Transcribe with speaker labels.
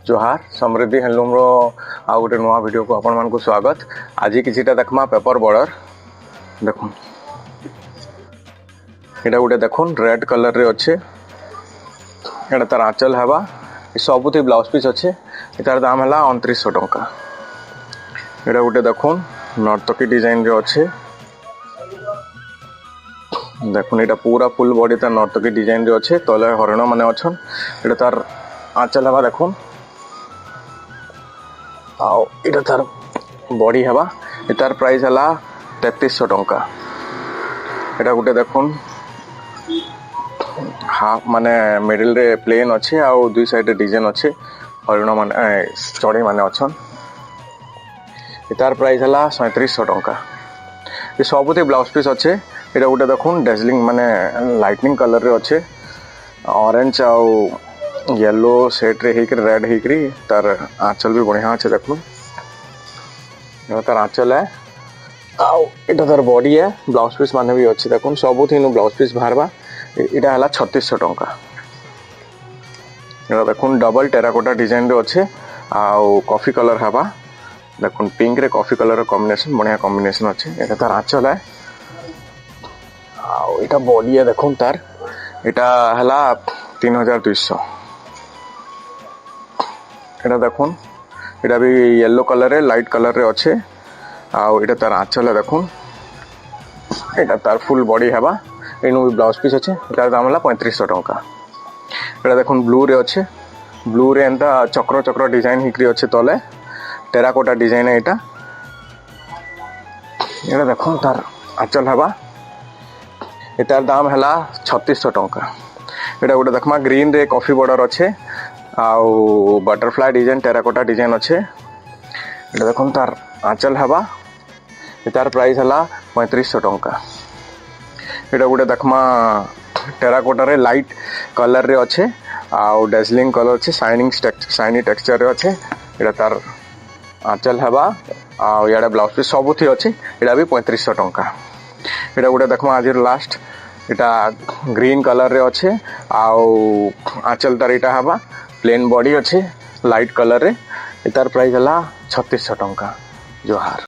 Speaker 1: जोहार समृद्धि हैंडलूम रो आउ गोटे नुआ वीडियो को आपण मान को स्वागत। आज किछिटा देखमा पेपर बॉर्डर देखो एटा गोटे देखुन रेड कलर रे अच्छे एटा तार आंचल हवा सबुति ब्लाउज पीस अच्छे तार दाम है 2900 टंका। एटा गोटे देखुन नर्तकी डिजाइन रे अच्छे देखुन एटा पूरा फुल बॉडी तार नर्तकी डिजाइन रे अच्छे तले हरिण माने अछन। एटा तार आंचल हवा देखुन आओ इटा तार बॉडी हवा तार प्राइस है 3300 टंका। एटा गोटे देखुन हाफ माने मिडिल रे प्लेन अच्छे आउ दुई साइड डिजाइन अच्छे हरिण माने चढ़ई माने अछन। तार प्राइस है 3700 टंका। ये सबुति ब्लाउज पीस अच्छे एटा गोटे देखुन डेजलिंग माने लाइटनिंग कलर रे अच्छे ऑरेंज आउ येलो सेट रे हेकरी रेड हेकरी तार आंचल भी बढ़िया अच्छे देखुन तार आंचल है आउ इटा तार बॉडी है ब्लाउज पीस माने भी अच्छे देखुन सबुथि ब्लाउज पीस बाहरबा इटा है 3600 टंका। एटा देखुन डबल टेराकोटा डिजाइन रे अच्छे आउ कॉफी कलर हवा देखुन पिंक रे कॉफी कलर कॉम्बिनेशन बढ़िया कॉम्बिनेशन अच्छे। एटा तार आंचल है आउ इटा बॉडी है देखुन तार इटा हला 3200। एटा देखुन एटा भी येलो कलर रे लाइट कलर रे अच्छे आउ एटा तार आंचल है देखुन एटा तार फुल बॉडी हवा एनु भी ब्लाउज पीस अच्छे तार दाम है 3500 टंका। एटा देखुन ब्लू रे अच्छे ब्लू रे एंता चक्र चक्र डिजाइन हिकरी अच्छे तले टेराकोटा डिजाइन है एटा। एटा देखुन तार आंचल हवा तार दाम है 3600 टंका। एटा गोटे देखमा ग्रीन रे कॉफी बॉर्डर अच्छे आउ बटरफ्लाई डिजाइन टेराकोटा डिजाइन अच्छे। एटा देखुन तार आंचल हवा तार प्राइस है 3500 टंका। एटा गोटे देखमा टेराकोटा रे लाइट कलर रे अच्छे आउ डेजलिंग कलर अच्छे शाइनी टेक्सचर रे अच्छे। एटा तार आंचल हवा आउ याडा ब्लाउज पीस सबुथि अच्छे एटा भी 3500 टंका। एटा गोटे देखमा आज लास्ट एटा ग्रीन कलर रे अच्छे आउ आंचल तार एटा हवा प्लेन बॉडी अच्छे लाइट कलर रे तार प्राइस है 3600 टंका। जोहार।